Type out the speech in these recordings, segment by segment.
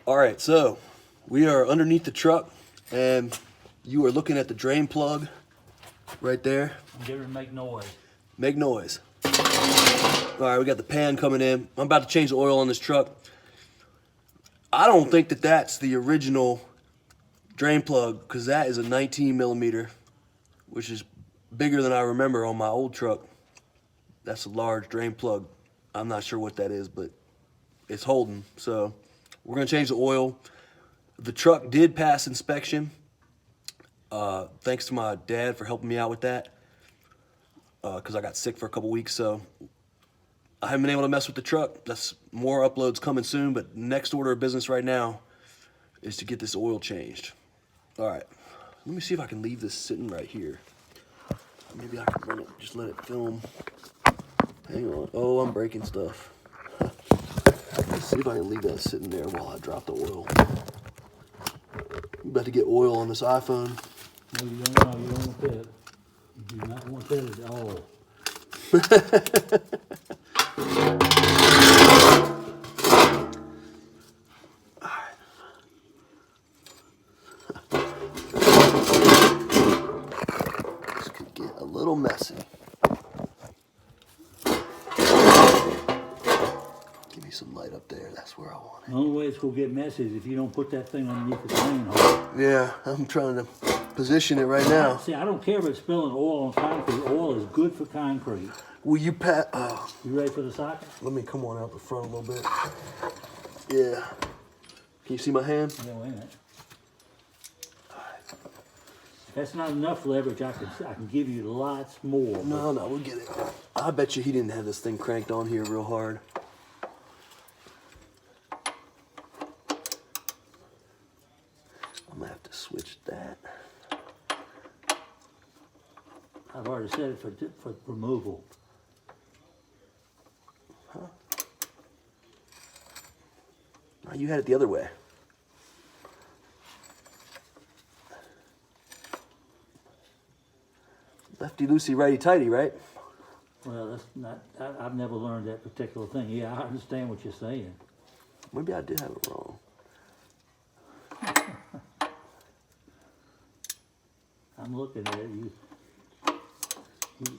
All right, so we are underneath the truck, and you are looking at the drain plug right there. Get her to make noise. Make noise. All right, we got the pan coming in. I'm about to change the oil on this truck. I don't think that that's the original drain plug, because that is a 19 millimeter, which is bigger than I remember on my old truck. That's a large drain plug. I'm not sure what that is, but it's holding. So we're gonna change the oil. The truck did pass inspection. Thanks to my dad for helping me out with that, because I got sick for a couple weeks. So I haven't been able to mess with the truck. That's more uploads coming soon, but next order of business right now is to get this oil changed. All right, let me see if I can leave this sitting right here. Maybe I can just let it film. Hang on. Oh, I'm breaking stuff. Let's see if I can leave that sitting there while I drop the oil. I'm about to get oil on this iPhone. No, you don't. No, you don't want that. You do not want that at all. This could get a little messy. Give me some light up there. That's where I want it. The only way it's going to get messy is if you don't put that thing underneath the drain hole. Yeah, I'm trying to position it right now. See, I don't care about spilling oil on concrete. Oil is good for concrete. Will you pat? You ready for the socket? Let me come on out the front a little bit. Yeah. Can you see my hand? Yeah, wait a minute. If that's not enough leverage, I can give you lots more. No, we'll get it. I bet you he didn't have this thing cranked on here real hard. I'm gonna have to switch that. I've already set it for removal. Huh? No, you had it the other way. Lefty loosey, righty tighty, right? Well, that's not. I've never learned that particular thing. Yeah, I understand what you're saying. Maybe I did have it wrong. I'm looking at it.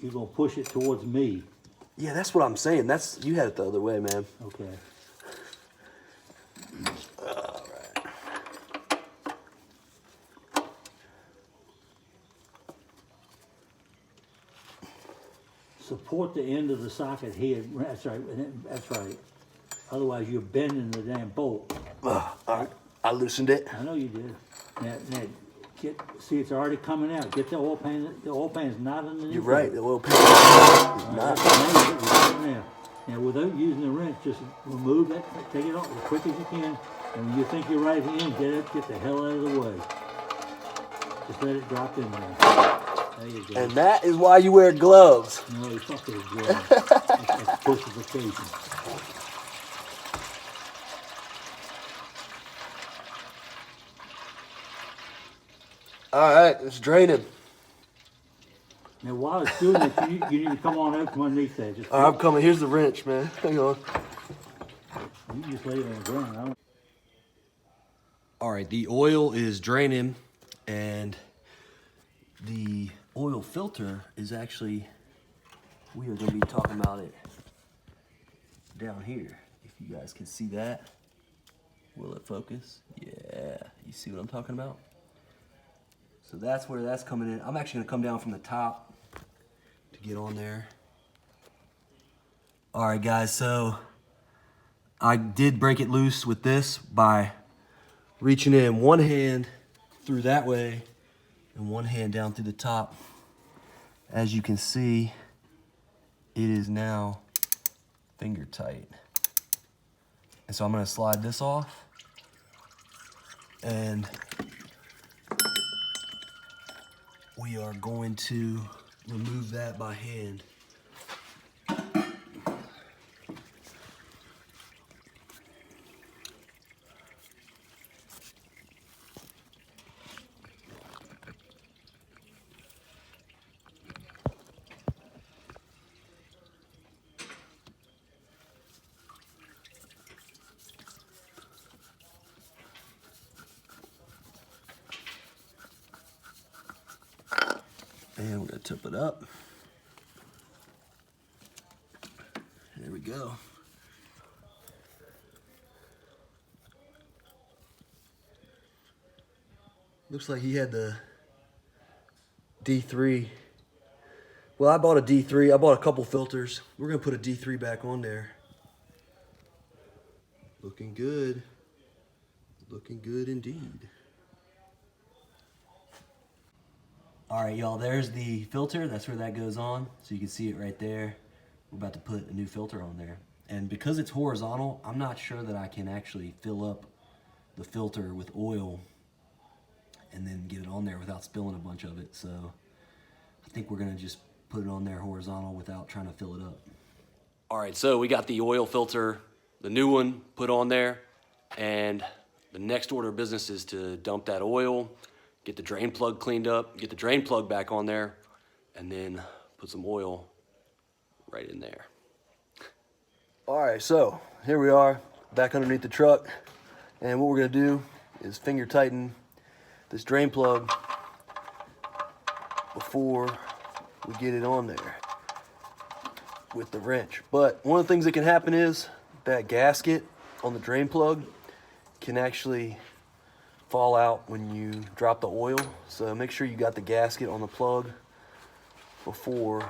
You're gonna push it towards me. Yeah, that's what I'm saying. You had it the other way, man. Okay. All right. Support the end of the socket here. That's right. That's right. Otherwise, you're bending the damn bolt. All right. I loosened it. I know you did. Now, see, it's already coming out. Get the oil pan. The oil pan's not underneath. You're right. The oil pan is not. Now, without using the wrench, just remove that. Take it off as quick as you can. And when you think you're right in, get the hell out of the way. Just let it drop in there. There you go. And that is why you wear gloves. No, you fuck it, gloves. That's pussification. All right, it's draining. Now, while it's doing it, you need to come on out from underneath that. Just I'm coming. Here's the wrench, man. Hang on. You can just lay it on the ground. All right, the oil is draining, and the oil filter is actually, we are going to be talking about it down here. If you guys can see that. Will it focus? Yeah. You see what I'm talking about? So that's where that's coming in. I'm actually going to come down from the top to get on there. All right, guys, so I did break it loose with this by reaching in one hand through that way and one hand down through the top. As you can see, it is now finger tight. And so I'm gonna slide this off, and we are going to remove that by hand. And we're gonna tip it up. There we go. Looks like he had the D3. Well, I bought a D3. I bought a couple filters. We're gonna put a D3 back on there. Looking good. Looking good indeed. All right, y'all, there's the filter. That's where that goes on. So you can see it right there. We're about to put a new filter on there. And because it's horizontal, I'm not sure that I can actually fill up the filter with oil and then get it on there without spilling a bunch of it. So I think we're gonna just put it on there horizontal without trying to fill it up. All right, so we got the oil filter, the new one, put on there. And the next order of business is to dump that oil, get the drain plug cleaned up, get the drain plug back on there, and then put some oil right in there. All right, so here we are, back underneath the truck. And what we're gonna do is finger tighten this drain plug before we get it on there with the wrench. But one of the things that can happen is that gasket on the drain plug can actually fall out when you drop the oil. So make sure you got the gasket on the plug before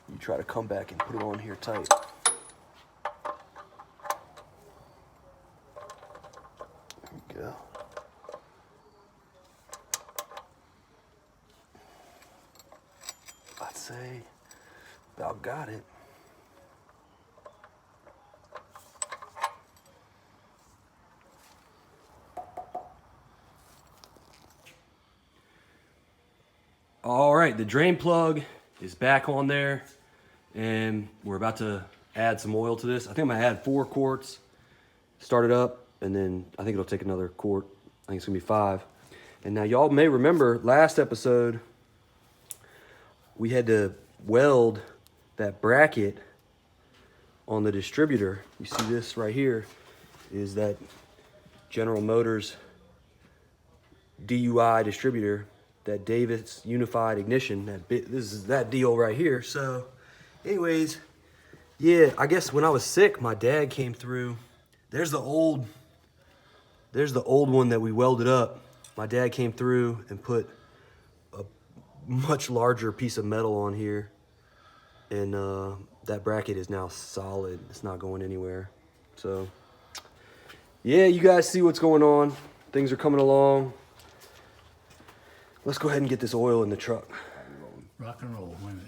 you try to come back and put it on here tight. There we go. I'd say about got it. All right, the drain plug is back on there, and we're about to add some oil to this. I think I'm gonna add 4 quarts, start it up, and then I think it'll take another quart. I think it's gonna be 5. And now y'all may remember last episode, we had to weld that bracket on the distributor. You see this right here is that General Motors DUI distributor, that Davis Unified Ignition. This is that deal right here. So anyways, yeah, I guess when I was sick, my dad came through. There's the old one that we welded up. My dad came through and put a much larger piece of metal on here. And that bracket is now solid. It's not going anywhere. So yeah, you guys see what's going on. Things are coming along. Let's go ahead and get this oil in the truck. Rock and roll, wait a minute.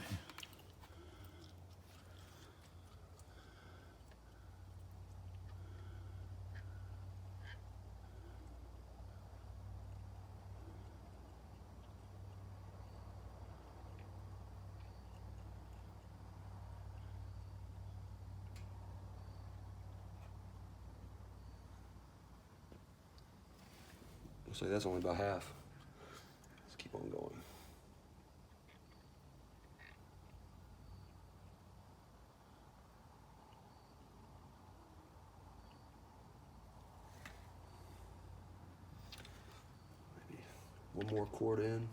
Looks like that's only about half. Let's keep on going. Maybe one more quart in.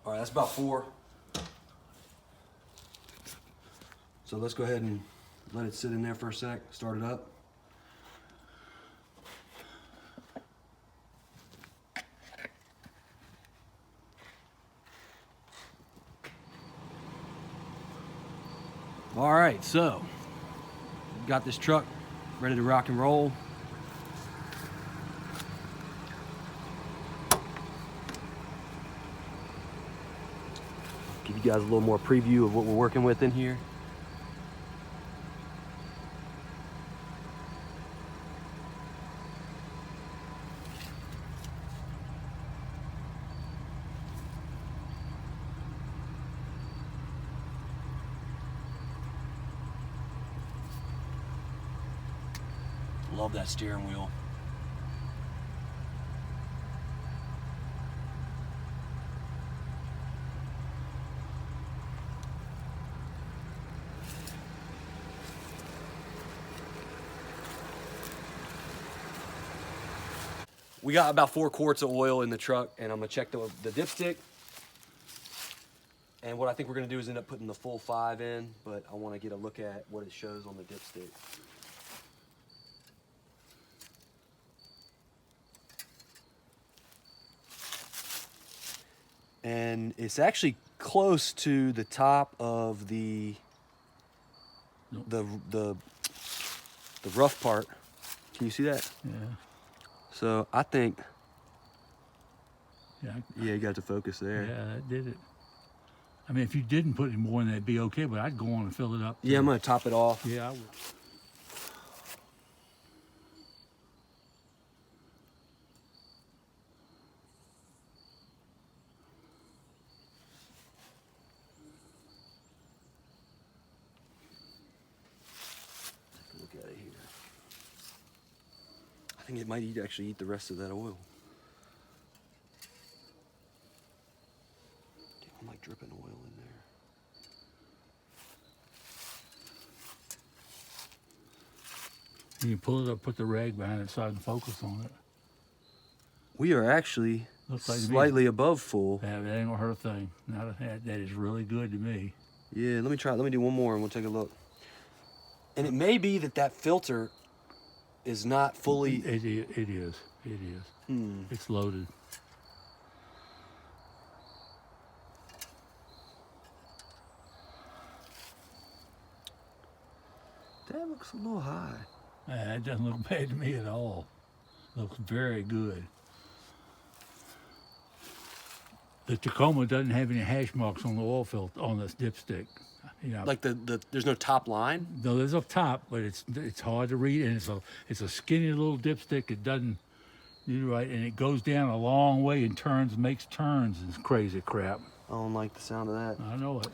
All right, that's about 4. So let's go ahead and let it sit in there for a sec, start it up. All right, so got this truck ready to rock and roll. Give you guys a little more preview of what we're working with in here. Love that steering wheel. we got about 4 quarts of oil in the truck, and I'm gonna check the dipstick. And what I think we're gonna do is end up putting the full 5 in, but I wanna get a look at what it shows on the dipstick. And it's actually close to the top of the rough part. Can you see that? Yeah. So I think, Yeah. yeah, you got to focus there. Yeah, that did it. I mean, if you didn't put any more in, that'd be okay, but I'd go on and fill it up. Yeah, I'm gonna top it off. Yeah, I would. Take a look at it here. I think it might actually eat the rest of that oil. Damn, I'm like dripping oil in there. You can pull it up, put the rag behind it so I can focus on it. We are actually Looks like to me. slightly above full. Yeah, that ain't gonna hurt a thing. That is really good to me. Yeah, let me try. Let me do one more and we'll take a look. And it may be that filter is not fully. It is. It's loaded. That looks a little high. It doesn't look bad to me at all. Looks very good. The Tacoma doesn't have any hash marks on the oil filter on this dipstick. You know, Like there's no top line. no, there's up top, but it's hard to read, and it's a skinny little dipstick. It doesn't do right, and it goes down a long way and makes turns. It's crazy crap. I don't like the sound of that. I know it.